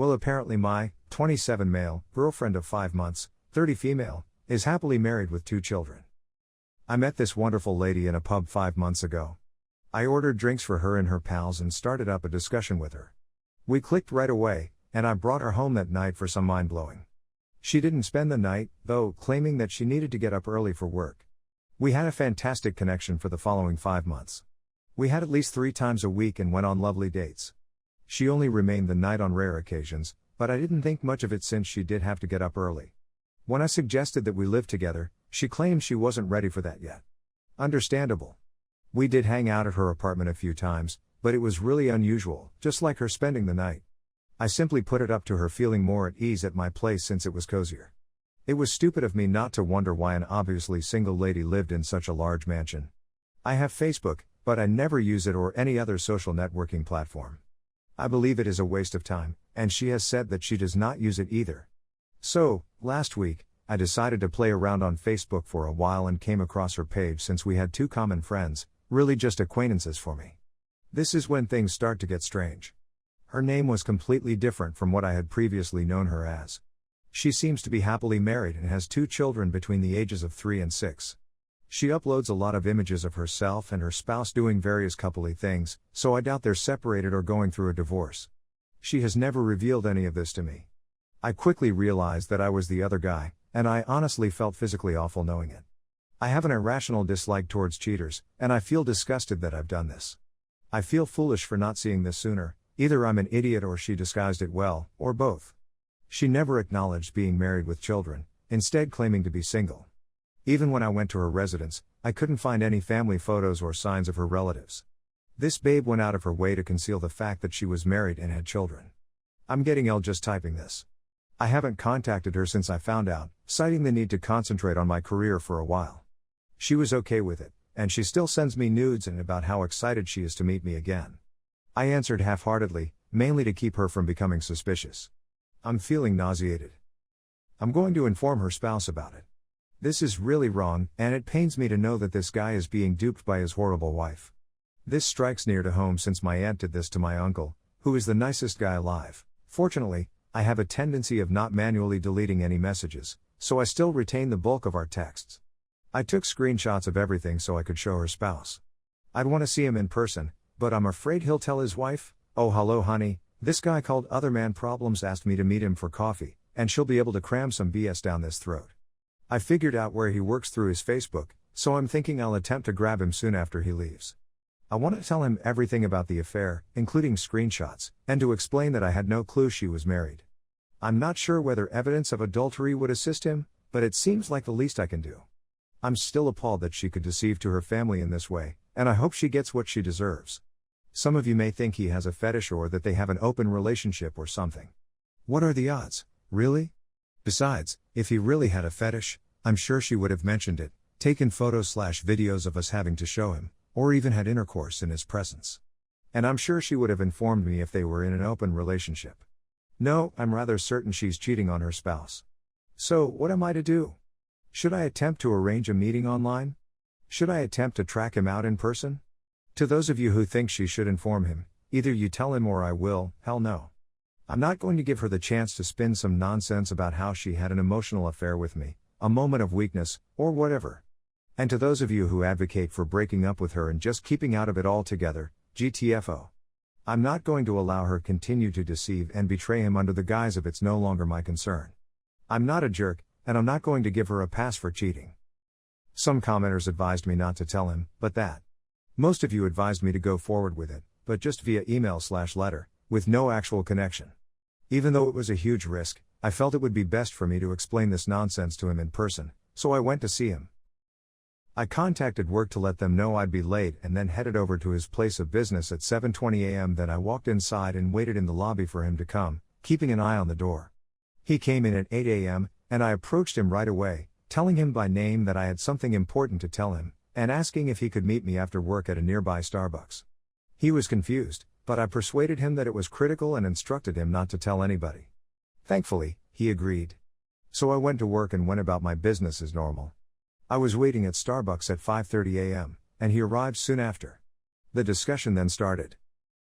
Well, apparently my 27 male girlfriend of 5 months, 30 female, is happily married with 2 children. I met this wonderful lady in a pub 5 months ago. I ordered drinks for her and her pals and started up a discussion with her. We clicked right away, and I brought her home that night for some mind-blowing. She didn't spend the night, though, claiming that she needed to get up early for work. We had a fantastic connection for the following 5 months. We had at least 3 times a week and went on lovely dates. She only remained the night on rare occasions, but I didn't think much of it since she did have to get up early. When I suggested that we live together, she claimed she wasn't ready for that yet. Understandable. We did hang out at her apartment a few times, but it was really unusual, just like her spending the night. I simply put it up to her feeling more at ease at my place since it was cozier. It was stupid of me not to wonder why an obviously single lady lived in such a large mansion. I have Facebook, but I never use it or any other social networking platform. I believe it is a waste of time, and she has said that she does not use it either. So, last week, I decided to play around on Facebook for a while and came across her page since we had 2 common friends, really just acquaintances for me. This is when things start to get strange. Her name was completely different from what I had previously known her as. She seems to be happily married and has 2 children between the ages of 3 and 6. She uploads a lot of images of herself and her spouse doing various coupley things, so I doubt they're separated or going through a divorce. She has never revealed any of this to me. I quickly realized that I was the other guy, and I honestly felt physically awful knowing it. I have an irrational dislike towards cheaters, and I feel disgusted that I've done this. I feel foolish for not seeing this sooner. Either I'm an idiot or she disguised it well, or both. She never acknowledged being married with children, instead claiming to be single. Even when I went to her residence, I couldn't find any family photos or signs of her relatives. This babe went out of her way to conceal the fact that she was married and had children. I'm getting ill just typing this. I haven't contacted her since I found out, citing the need to concentrate on my career for a while. She was okay with it, and she still sends me nudes and about how excited she is to meet me again. I answered half-heartedly, mainly to keep her from becoming suspicious. I'm feeling nauseated. I'm going to inform her spouse about it. This is really wrong, and it pains me to know that this guy is being duped by his horrible wife. This strikes near to home since my aunt did this to my uncle, who is the nicest guy alive. Fortunately, I have a tendency of not manually deleting any messages, so I still retain the bulk of our texts. I took screenshots of everything so I could show her spouse. I'd want to see him in person, but I'm afraid he'll tell his wife, "Oh hello honey, this guy called Other Man Problems asked me to meet him for coffee," and she'll be able to cram some BS down this throat. I figured out where he works through his Facebook, so I'm thinking I'll attempt to grab him soon after he leaves. I want to tell him everything about the affair, including screenshots, and to explain that I had no clue she was married. I'm not sure whether evidence of adultery would assist him, but it seems like the least I can do. I'm still appalled that she could deceive to her family in this way, and I hope she gets what she deserves. Some of you may think he has a fetish or that they have an open relationship or something. What are the odds, really? Besides, if he really had a fetish, I'm sure she would have mentioned it, taken photos/videos of us having to show him, or even had intercourse in his presence. And I'm sure she would have informed me if they were in an open relationship. No, I'm rather certain she's cheating on her spouse. So, what am I to do? Should I attempt to arrange a meeting online? Should I attempt to track him out in person? To those of you who think she should inform him, either you tell him or I will, hell no. I'm not going to give her the chance to spin some nonsense about how she had an emotional affair with me, a moment of weakness, or whatever. And to those of you who advocate for breaking up with her and just keeping out of it altogether, GTFO. I'm not going to allow her continue to deceive and betray him under the guise of it's no longer my concern. I'm not a jerk, and I'm not going to give her a pass for cheating. Some commenters advised me not to tell him, but that. Most of you advised me to go forward with it, but just via email/letter, with no actual connection. Even though it was a huge risk, I felt it would be best for me to explain this nonsense to him in person, so I went to see him. I contacted work to let them know I'd be late and then headed over to his place of business at 7:20 a.m. Then I walked inside and waited in the lobby for him to come, keeping an eye on the door. He came in at 8 a.m., and I approached him right away, telling him by name that I had something important to tell him, and asking if he could meet me after work at a nearby Starbucks. He was confused, but I persuaded him that it was critical and instructed him not to tell anybody. Thankfully, he agreed. So I went to work and went about my business as normal. I was waiting at Starbucks at 5:30 a.m., and he arrived soon after. The discussion then started.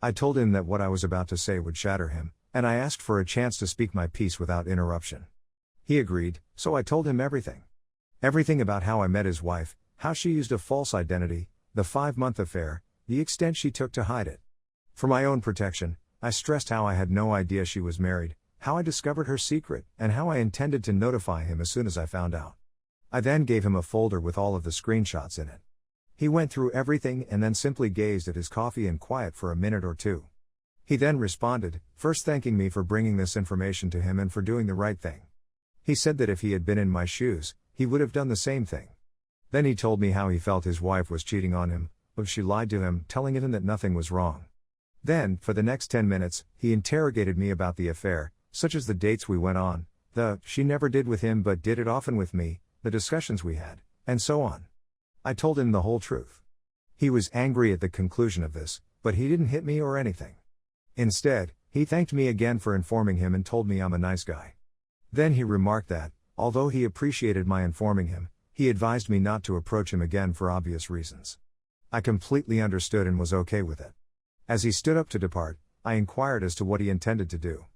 I told him that what I was about to say would shatter him, and I asked for a chance to speak my piece without interruption. He agreed, so I told him everything. Everything about how I met his wife, how she used a false identity, the 5-month affair, the extent she took to hide it. For my own protection, I stressed how I had no idea she was married, how I discovered her secret, and how I intended to notify him as soon as I found out. I then gave him a folder with all of the screenshots in it. He went through everything and then simply gazed at his coffee in quiet for a minute or two. He then responded, first thanking me for bringing this information to him and for doing the right thing. He said that if he had been in my shoes, he would have done the same thing. Then he told me how he felt his wife was cheating on him, but she lied to him, telling him that nothing was wrong. Then, for the next 10 minutes, he interrogated me about the affair, such as the dates we went on, she never did with him but did it often with me, the discussions we had, and so on. I told him the whole truth. He was angry at the conclusion of this, but he didn't hit me or anything. Instead, he thanked me again for informing him and told me I'm a nice guy. Then he remarked that, although he appreciated my informing him, he advised me not to approach him again for obvious reasons. I completely understood and was okay with it. As he stood up to depart, I inquired as to what he intended to do.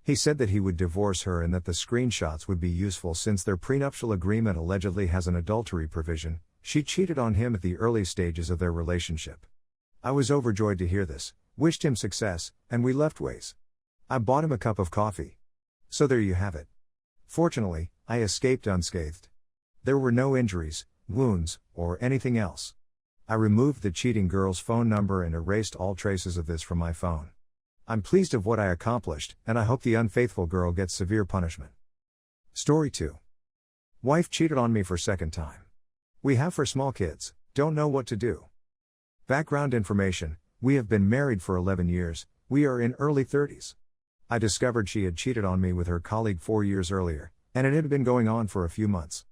He said that he would divorce her and that the screenshots would be useful since their prenuptial agreement allegedly has an adultery provision. She cheated on him at the early stages of their relationship. I was overjoyed to hear this, wished him success, and we left ways. I bought him a cup of coffee. So there you have it. Fortunately, I escaped unscathed. There were no injuries, wounds, or anything else. I removed the cheating girl's phone number and erased all traces of this from my phone. I'm pleased of what I accomplished, and I hope the unfaithful girl gets severe punishment. Story 2. Wife cheated on me for second time. We have 4 small kids, don't know what to do. Background information: we have been married for 11 years, we are in early 30s. I discovered she had cheated on me with her colleague 4 years earlier, and it had been going on for a few months.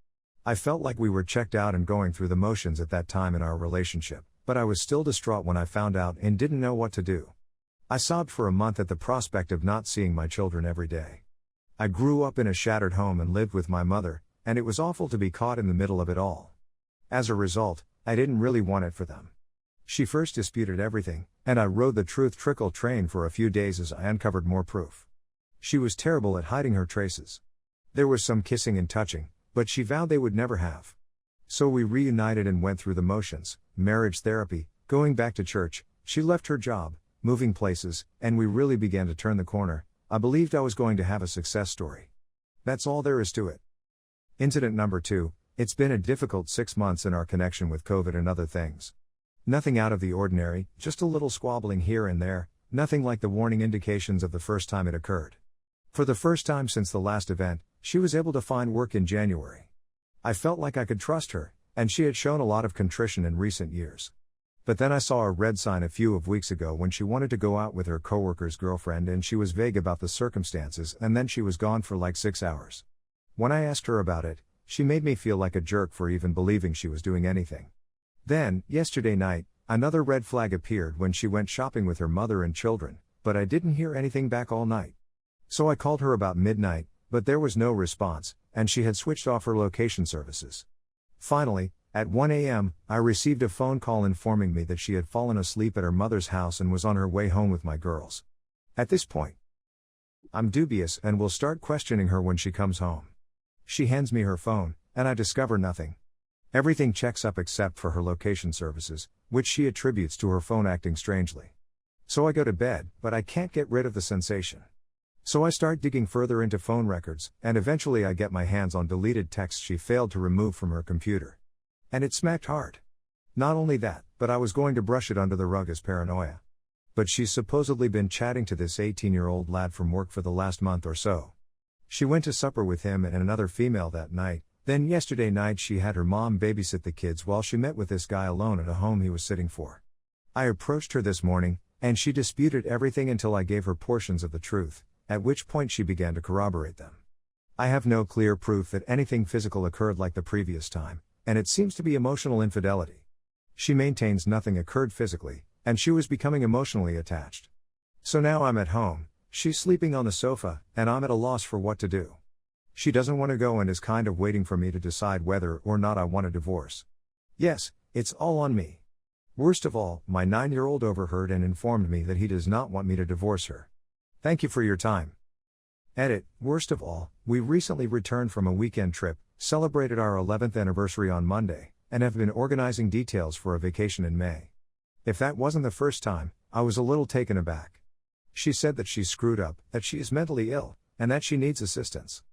I felt like we were checked out and going through the motions at that time in our relationship, but I was still distraught when I found out and didn't know what to do. I sobbed for a month at the prospect of not seeing my children every day. I grew up in a shattered home and lived with my mother, and it was awful to be caught in the middle of it all. As a result, I didn't really want it for them. She first disputed everything, and I rode the truth trickle train for a few days as I uncovered more proof. She was terrible at hiding her traces. There was some kissing and touching, but she vowed they would never have. So we reunited and went through the motions, marriage therapy, going back to church. She left her job, moving places, and we really began to turn the corner. I believed I was going to have a success story. That's all there is to it. Incident number 2, it's been a difficult 6 months in our connection with COVID and other things. Nothing out of the ordinary, just a little squabbling here and there, nothing like the warning indications of the first time it occurred. For the first time since the last event, she was able to find work in January. I felt like I could trust her, and she had shown a lot of contrition in recent years. But then I saw a red sign a few weeks ago when she wanted to go out with her coworker's girlfriend and she was vague about the circumstances, and then she was gone for like 6 hours. When I asked her about it, she made me feel like a jerk for even believing she was doing anything. Then, yesterday night, another red flag appeared when she went shopping with her mother and children, but I didn't hear anything back all night. So I called her about midnight, but there was no response, and she had switched off her location services. Finally, at 1 a.m., I received a phone call informing me that she had fallen asleep at her mother's house and was on her way home with my girls. At this point, I'm dubious and will start questioning her when she comes home. She hands me her phone, and I discover nothing. Everything checks up except for her location services, which she attributes to her phone acting strangely. So I go to bed, but I can't get rid of the sensation. So I start digging further into phone records, and eventually I get my hands on deleted texts she failed to remove from her computer. And it smacked hard. Not only that, but I was going to brush it under the rug as paranoia. But she's supposedly been chatting to this 18-year-old lad from work for the last month or so. She went to supper with him and another female that night, then yesterday night she had her mom babysit the kids while she met with this guy alone at a home he was sitting for. I approached her this morning, and she disputed everything until I gave her portions of the truth, at which point she began to corroborate them. I have no clear proof that anything physical occurred like the previous time, and it seems to be emotional infidelity. She maintains nothing occurred physically, and she was becoming emotionally attached. So now I'm at home, she's sleeping on the sofa, and I'm at a loss for what to do. She doesn't want to go and is kind of waiting for me to decide whether or not I want a divorce. Yes, it's all on me. Worst of all, my 9-year-old overheard and informed me that he does not want me to divorce her. Thank you for your time. Edit. Worst of all, we recently returned from a weekend trip, celebrated our 11th anniversary on Monday, and have been organizing details for a vacation in May. If that wasn't the first time, I was a little taken aback. She said that she's screwed up, that she is mentally ill, and that she needs assistance.